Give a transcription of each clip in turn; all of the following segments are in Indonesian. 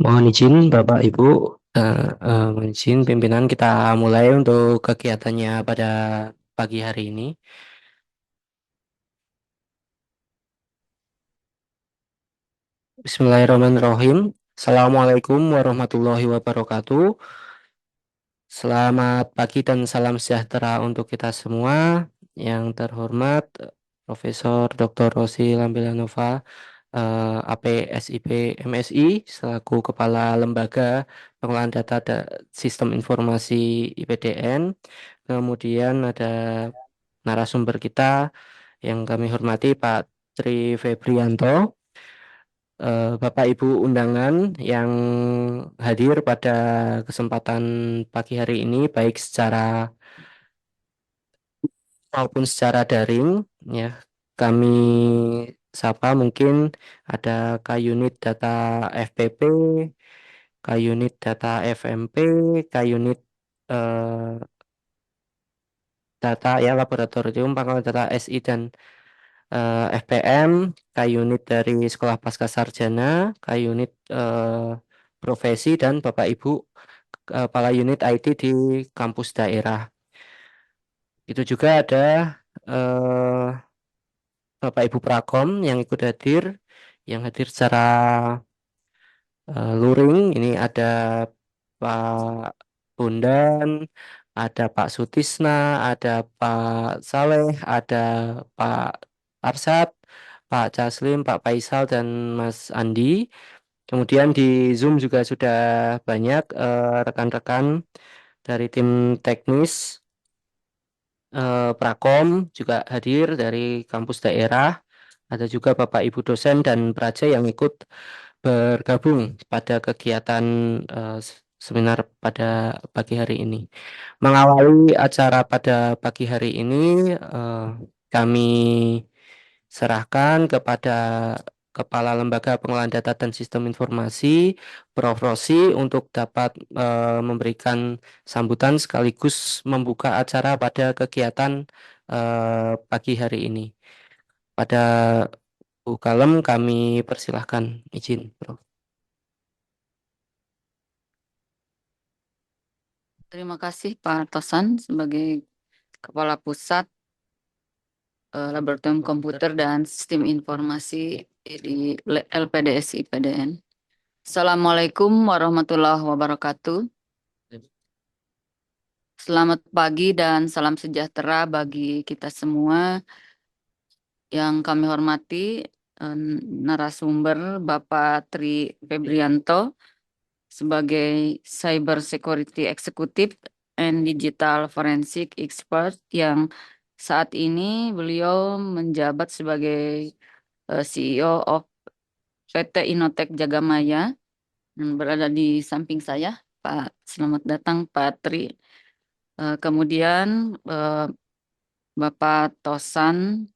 Mohon izin Bapak Ibu, mohon izin pimpinan kita mulai untuk kegiatannya pada pagi hari ini. Bismillahirrahmanirrahim. Assalamualaikum warahmatullahi wabarakatuh. Selamat pagi dan salam sejahtera untuk kita semua. Yang terhormat Profesor Dr. Rosi Lambelanova, AP SIP MSI selaku Kepala Lembaga Pengelolaan Sistem Informasi IPDN. Kemudian ada narasumber kita yang kami hormati Pak Tri Febrianto, Bapak Ibu undangan yang hadir pada kesempatan pagi hari ini baik secara maupun secara daring ya. Kami sapa mungkin ada K-Unit Data FPP, K-Unit Data FMP, K-Unit Data ya Laboratorium Pengolahan Data SI dan FPM, K-Unit dari Sekolah Pasca Sarjana, K-Unit Profesi dan Bapak Ibu Kepala Unit IT di kampus daerah. Itu juga ada eh, Bapak Ibu Prakom yang hadir secara luring. Ini ada Pak Bondan, ada Pak Sutisna, ada Pak Saleh, ada Pak Arsad, Pak Caslim, Pak Faisal, dan Mas Andi. Kemudian di Zoom juga sudah banyak rekan-rekan dari tim teknis Prakom juga hadir dari kampus daerah. Ada juga Bapak Ibu dosen dan praja yang ikut bergabung pada kegiatan seminar pada pagi hari ini. Mengawali acara pada pagi hari ini, eh, kami serahkan kepada Kepala Lembaga Pengelolaan Data dan Sistem Informasi, Prof. Rosi, untuk dapat memberikan sambutan sekaligus membuka acara pada kegiatan pagi hari ini. Pada Bu Kalem kami persilahkan izin, Prof. Terima kasih Pak Tosan sebagai Kepala Pusat Laboratorium Komputer dan Sistem Informasi di LPDS IPDN. Assalamualaikum warahmatullahi wabarakatuh. Selamat pagi dan salam sejahtera bagi kita semua. Yang kami hormati eh, narasumber Bapak Tri Febrianto sebagai Cyber Security Executive and Digital Forensic Expert yang saat ini beliau menjabat sebagai CEO of PT Innotech Jagamaya yang berada di samping saya. Pak, selamat datang Pak Tri. Kemudian eh, Bapak Tosan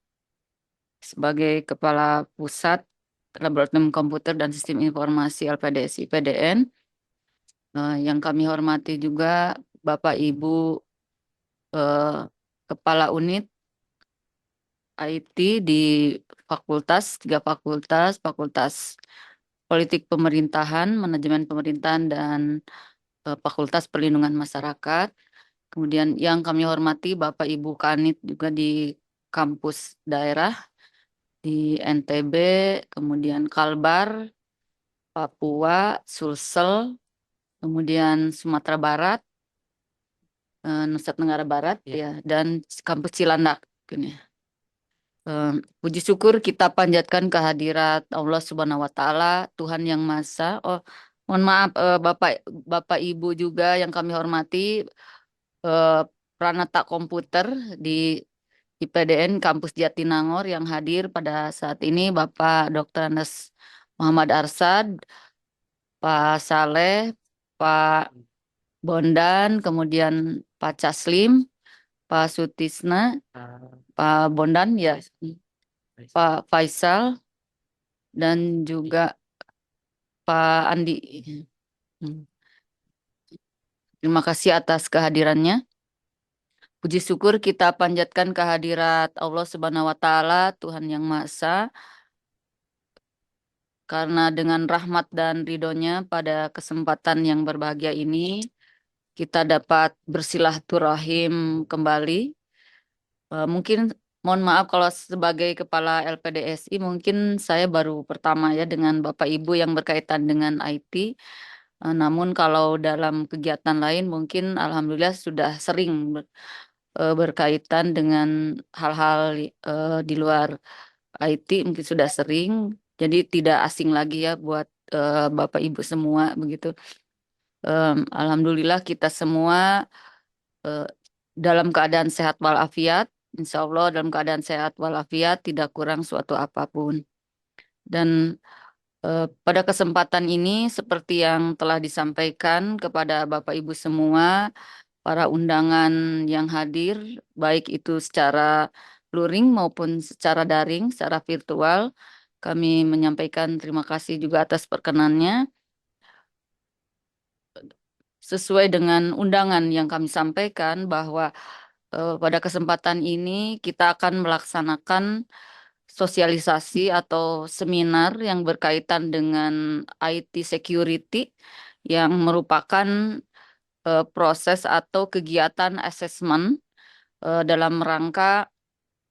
sebagai Kepala Pusat Laboratorium Komputer dan Sistem Informasi LPDSI PDN. Yang kami hormati juga Bapak Ibu eh, Kepala Unit IT di tiga fakultas, Fakultas Politik Pemerintahan, Manajemen Pemerintahan, dan Fakultas Perlindungan Masyarakat. Kemudian yang kami hormati Bapak Ibu Kanit juga di kampus daerah di NTB, kemudian Kalbar, Papua, Sulsel, kemudian Sumatera Barat, Nusa Tenggara Barat, ya, dan kampus Cilandak. Gini. Puji syukur kita panjatkan kehadirat Allah Subhanahu wa Ta'ala, Tuhan yang Maha Esa. Oh, mohon maaf Bapak Bapak Ibu juga yang kami hormati, eh, Pranata Komputer di IPDN Kampus Jatinangor yang hadir pada saat ini, Bapak Dr. Andes Muhammad Arsad, Pak Saleh, Pak Bondan, kemudian Pak Caslim, Pak Sutisna, Pak Bondan, ya, Pak Faisal, dan juga Pak Andi. Hmm. Terima kasih atas kehadirannya. Puji syukur kita panjatkan kehadirat Allah Subhanahu wa Ta'ala, Tuhan yang Maha Esa. karena dengan rahmat dan ridhonya pada kesempatan yang berbahagia ini kita dapat bersilaturahim kembali. Mungkin mohon maaf kalau sebagai Kepala LPDSI mungkin saya baru pertama ya dengan Bapak Ibu yang berkaitan dengan IT. Namun kalau dalam kegiatan lain mungkin Alhamdulillah sudah sering berkaitan dengan hal-hal di luar IT mungkin sudah sering. Jadi tidak asing lagi ya buat Bapak Ibu semua begitu. Alhamdulillah kita semua eh, dalam keadaan sehat walafiat, insya Allah dalam keadaan sehat walafiat, tidak kurang suatu apapun. Dan pada kesempatan ini, seperti yang telah disampaikan kepada Bapak Ibu semua, para undangan yang hadir, baik itu secara luring maupun secara daring, secara virtual, kami menyampaikan terima kasih juga atas perkenannya. Sesuai dengan undangan yang kami sampaikan bahwa pada kesempatan ini kita akan melaksanakan sosialisasi atau seminar yang berkaitan dengan IT security yang merupakan proses atau kegiatan asesmen dalam rangka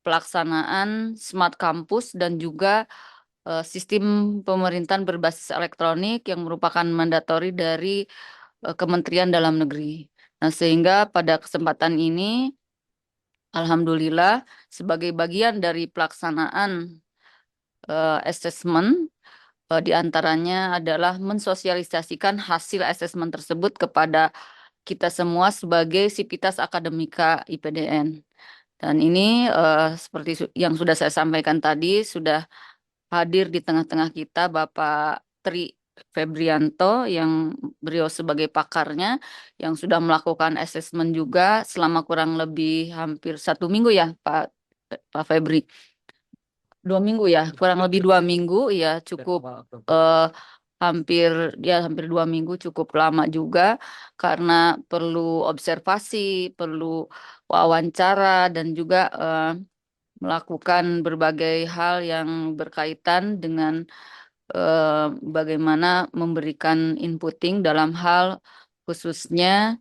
pelaksanaan Smart Campus dan juga sistem pemerintahan berbasis elektronik yang merupakan mandatori dari Kementerian Dalam Negeri. Nah, sehingga pada kesempatan ini Alhamdulillah, sebagai bagian dari pelaksanaan asesmen, di antaranya adalah mensosialisasikan hasil asesmen tersebut kepada kita semua sebagai Sivitas Akademika IPDN. Dan ini seperti yang sudah saya sampaikan tadi, sudah hadir di tengah-tengah kita Bapak Tri Febrianto yang beliau sebagai pakarnya yang sudah melakukan asesmen juga selama kurang lebih hampir 1 minggu ya Pak Febri. 2 minggu ya, kurang lebih 2 minggu ya cukup eh, hampir hampir 2 minggu cukup lama juga karena perlu observasi, perlu wawancara dan juga melakukan berbagai hal yang berkaitan dengan eh, bagaimana memberikan inputting dalam hal khususnya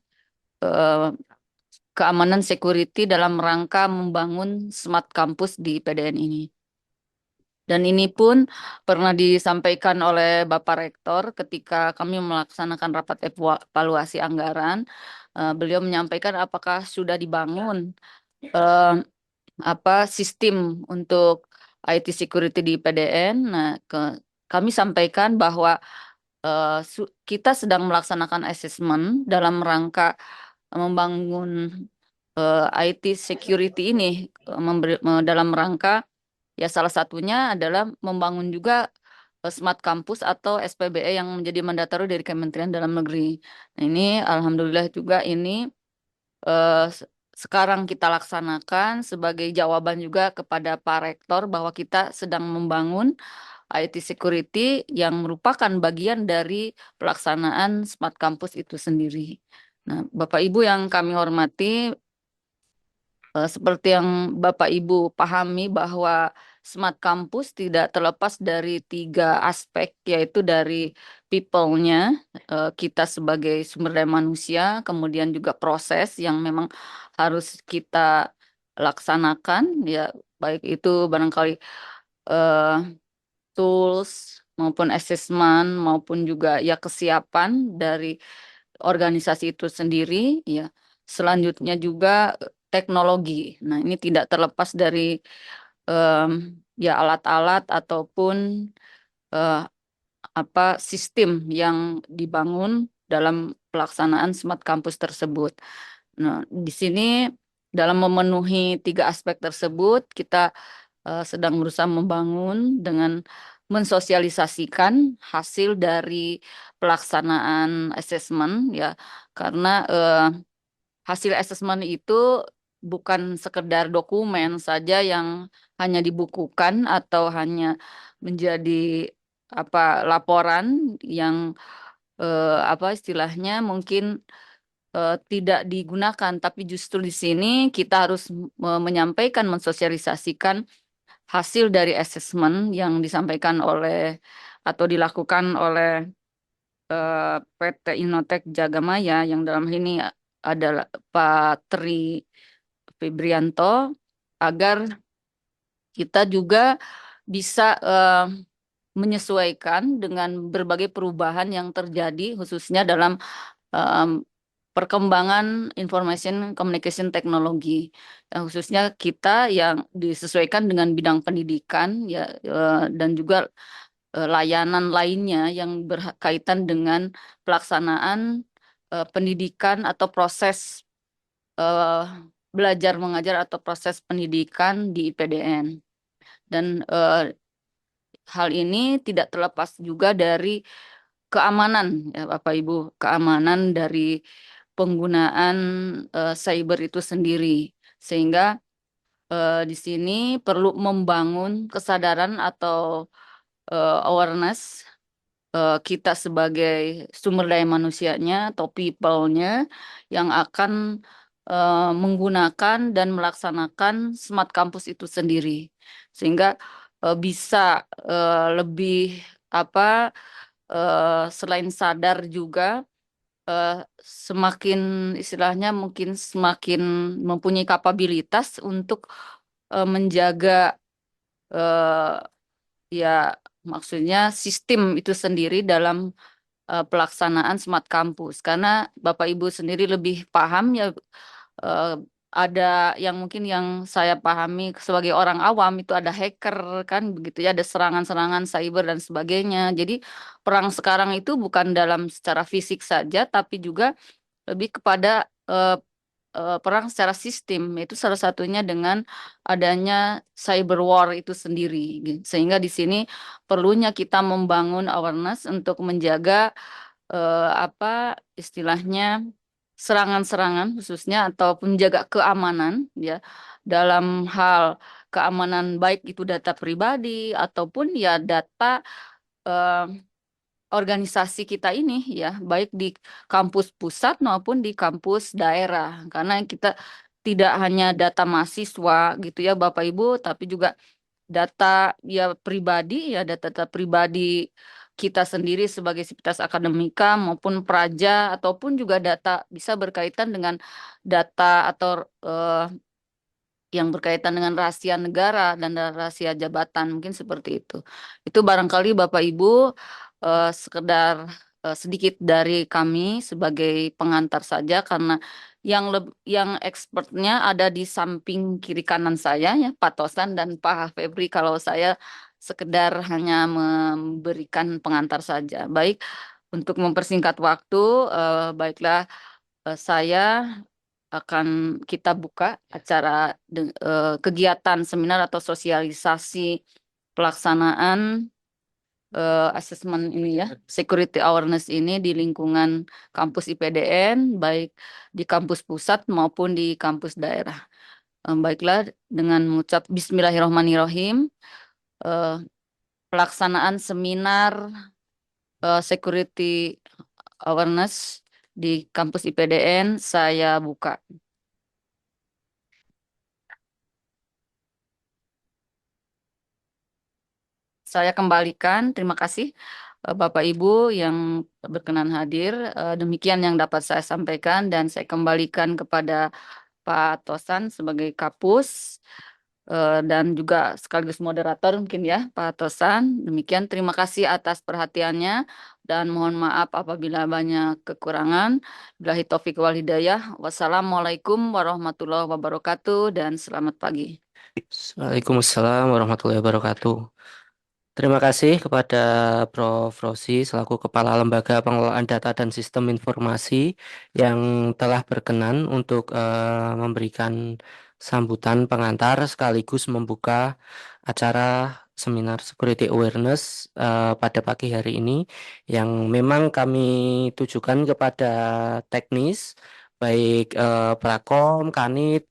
eh, keamanan security dalam rangka membangun smart campus di PDN ini. Dan ini pun pernah disampaikan oleh Bapak Rektor ketika kami melaksanakan rapat evaluasi anggaran. Beliau menyampaikan apakah sudah dibangun eh, sistem untuk IT security di PDN. Nah, kami sampaikan bahwa kita sedang melaksanakan asesmen dalam rangka membangun IT security ini dalam rangka ya salah satunya adalah membangun juga Smart Campus atau SPBE yang menjadi mandatori dari Kementerian Dalam Negeri. Nah, ini alhamdulillah juga ini eh, sekarang kita laksanakan sebagai jawaban juga kepada Pak Rektor bahwa kita sedang membangun IT security yang merupakan bagian dari pelaksanaan Smart Campus itu sendiri. Nah, Bapak Ibu yang kami hormati, seperti yang Bapak Ibu pahami bahwa Smart Campus tidak terlepas dari 3 aspek, yaitu dari people-nya, kita sebagai sumber daya manusia, kemudian juga proses yang memang harus kita laksanakan, ya baik itu barangkali eh, tools maupun assessment maupun juga ya kesiapan dari organisasi itu sendiri, ya. Selanjutnya juga teknologi. Nah, ini tidak terlepas dari em, ya alat-alat ataupun eh, sistem yang dibangun dalam pelaksanaan Smart Campus tersebut. Nah, di sini dalam memenuhi 3 aspek tersebut, kita sedang berusaha membangun dengan mensosialisasikan hasil dari pelaksanaan asesmen ya karena hasil asesmen itu bukan sekedar dokumen saja yang hanya dibukukan atau hanya menjadi laporan yang istilahnya mungkin tidak digunakan, tapi justru di sini kita harus menyampaikan, mensosialisasikan hasil dari asesmen yang disampaikan oleh atau dilakukan oleh PT Innotech Jagamaya yang dalam hal ini adalah Pak Tri Febrianto, agar kita juga bisa menyesuaikan dengan berbagai perubahan yang terjadi khususnya dalam em, perkembangan information communication technology. Khususnya kita yang disesuaikan dengan bidang pendidikan ya, dan juga layanan lainnya yang berkaitan dengan pelaksanaan pendidikan atau proses eh, belajar mengajar atau proses pendidikan di IPDN. Dan hal ini tidak terlepas juga dari keamanan, ya Bapak Ibu, keamanan dari penggunaan cyber itu sendiri. Sehingga di sini perlu membangun kesadaran atau awareness kita sebagai sumber daya manusianya atau people-nya yang akan menggunakan dan melaksanakan Smart Campus itu sendiri. Sehingga bisa lebih apa selain sadar juga eh, semakin istilahnya mungkin semakin mempunyai kapabilitas untuk menjaga eh, ya maksudnya sistem itu sendiri dalam pelaksanaan Smart Campus. Karena Bapak Ibu sendiri lebih paham ya, eh, ada yang mungkin yang saya pahami sebagai orang awam itu ada hacker kan begitu ya, ada serangan-serangan cyber dan sebagainya. Jadi perang sekarang itu bukan dalam secara fisik saja tapi juga lebih kepada eh, perang secara sistem, itu salah satunya dengan adanya cyber war itu sendiri. Sehingga di sini perlunya kita membangun awareness untuk menjaga apa istilahnya serangan-serangan khususnya ataupun menjaga keamanan ya dalam hal keamanan baik itu data pribadi ataupun ya data eh, organisasi kita ini ya, baik di kampus pusat maupun di kampus daerah. Karena kita tidak hanya data mahasiswa gitu ya Bapak Ibu, tapi juga data ya pribadi ya data-data pribadi kita sendiri sebagai sivitas akademika maupun praja ataupun juga data bisa berkaitan dengan data atau eh, yang berkaitan dengan rahasia negara dan rahasia jabatan mungkin seperti itu. Itu barangkali Bapak Ibu sekedar sedikit dari kami sebagai pengantar saja karena yang expertnya ada di samping kiri kanan saya ya Pak Tosan dan Pak Febri, kalau saya sekedar hanya memberikan pengantar saja. Baik, untuk mempersingkat waktu, baiklah saya akan kita buka acara kegiatan seminar atau sosialisasi pelaksanaan asesmen ini ya, security awareness ini di lingkungan kampus IPDN, baik di kampus pusat maupun di kampus daerah. Baiklah, dengan mengucap Bismillahirrahmanirrahim, eh, pelaksanaan seminar security awareness di kampus IPDN saya buka. Saya kembalikan. Terima kasih Bapak Ibu yang berkenan hadir. Demikian yang dapat saya sampaikan dan saya kembalikan kepada Pak Tosan sebagai Kapus dan juga sekaligus moderator mungkin ya Pak Tosan. Demikian, terima kasih atas perhatiannya dan mohon maaf apabila banyak kekurangan. Billahi taufiq wal hidayah. Wassalamualaikum warahmatullahi wabarakatuh dan selamat pagi. Waalaikumsalam warahmatullahi wabarakatuh. Terima kasih kepada Prof. Rosi selaku Kepala Lembaga Pengelolaan Data dan Sistem Informasi yang telah berkenan untuk memberikan sambutan pengantar sekaligus membuka acara seminar Security Awareness pada pagi hari ini yang memang kami tujukan kepada teknis baik Prakom, Kanit,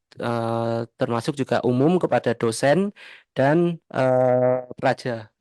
termasuk juga umum kepada dosen dan pelajar.